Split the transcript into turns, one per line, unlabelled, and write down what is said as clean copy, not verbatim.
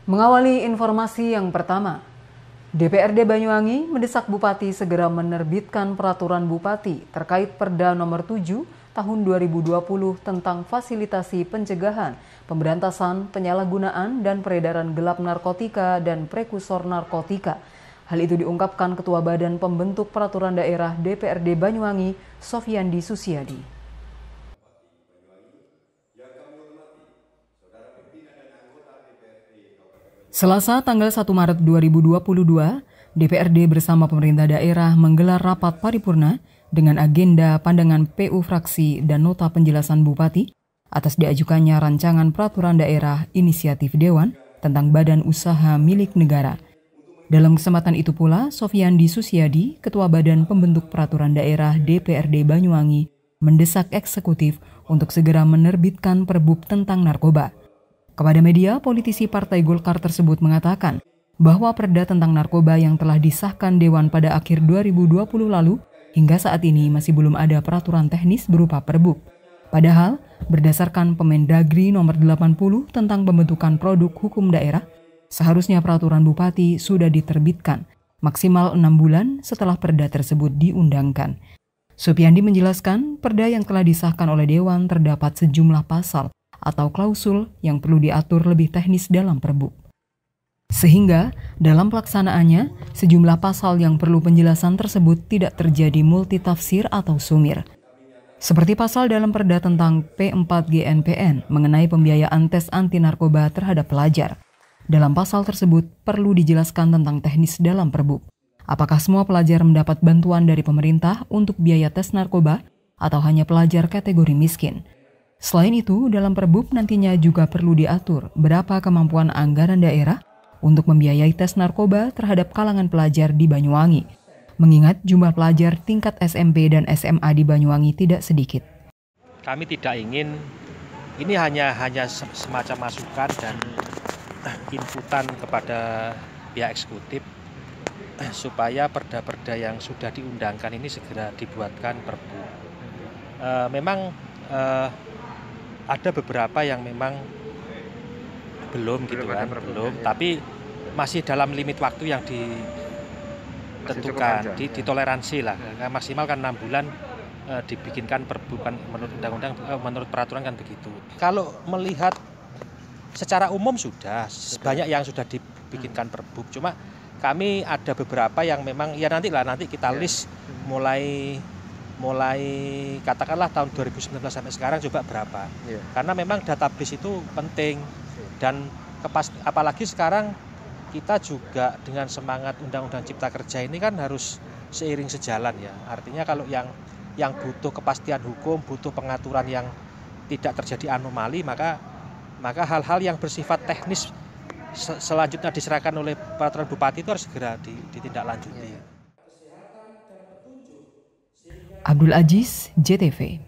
Mengawali informasi yang pertama, DPRD Banyuwangi mendesak Bupati segera menerbitkan peraturan Bupati terkait Perda Nomor 7 Tahun 2020 tentang fasilitasi pencegahan, pemberantasan, penyalahgunaan, dan peredaran gelap narkotika dan prekursor narkotika. Hal itu diungkapkan Ketua Badan Pembentuk Peraturan Daerah DPRD Banyuwangi, Sofyandi Susiadi. Selasa tanggal 1 Maret 2022, DPRD bersama pemerintah daerah menggelar rapat paripurna dengan agenda pandangan PU fraksi dan nota penjelasan Bupati atas diajukannya rancangan peraturan daerah inisiatif Dewan tentang badan usaha milik negara. Dalam kesempatan itu pula, Sofyandi Susiadi, Ketua Badan Pembentuk Peraturan Daerah DPRD Banyuwangi, mendesak eksekutif untuk segera menerbitkan Perbub tentang narkoba. Kepada media, politisi Partai Golkar tersebut mengatakan bahwa Perda tentang narkoba yang telah disahkan Dewan pada akhir 2020 lalu hingga saat ini masih belum ada peraturan teknis berupa Perbub. Padahal, berdasarkan Permendagri nomor 80 tentang pembentukan produk hukum daerah, seharusnya peraturan Bupati sudah diterbitkan maksimal 6 bulan setelah Perda tersebut diundangkan. Sofyandi menjelaskan, Perda yang telah disahkan oleh Dewan terdapat sejumlah pasal atau klausul yang perlu diatur lebih teknis dalam Perbub. Sehingga, dalam pelaksanaannya, sejumlah pasal yang perlu penjelasan tersebut tidak terjadi multitafsir atau sumir. Seperti pasal dalam Perda tentang P4GNPN mengenai pembiayaan tes anti narkoba terhadap pelajar. Dalam pasal tersebut perlu dijelaskan tentang teknis dalam Perbub. Apakah semua pelajar mendapat bantuan dari pemerintah untuk biaya tes narkoba atau hanya pelajar kategori miskin? Selain itu, dalam Perbub nantinya juga perlu diatur berapa kemampuan anggaran daerah untuk membiayai tes narkoba terhadap kalangan pelajar di Banyuwangi, mengingat jumlah pelajar tingkat SMP dan SMA di Banyuwangi tidak sedikit.
Kami tidak ingin, ini hanya semacam masukan dan inputan kepada pihak eksekutif supaya perda-perda yang sudah diundangkan ini segera dibuatkan Perbub. Memang ada beberapa yang memang belum gitu kan, belum, tapi masih dalam limit waktu yang ditentukan, ditoleransi lah, maksimal kan 6 bulan dibikinkan Perbub kan menurut undang-undang, menurut peraturan kan begitu. Kalau melihat secara umum sudah banyak yang sudah dibikinkan Perbub, cuma kami ada beberapa yang memang ya nanti kita list mulai katakanlah tahun 2019 sampai sekarang coba berapa. Karena memang database itu penting dan apalagi sekarang kita juga dengan semangat Undang-Undang Cipta Kerja ini kan harus seiring sejalan ya. Artinya kalau yang butuh kepastian hukum, butuh pengaturan yang tidak terjadi anomali, maka hal-hal yang bersifat teknis selanjutnya diserahkan oleh peraturan Bupati itu harus segera ditindaklanjuti.
Abdul Aziz, JTV.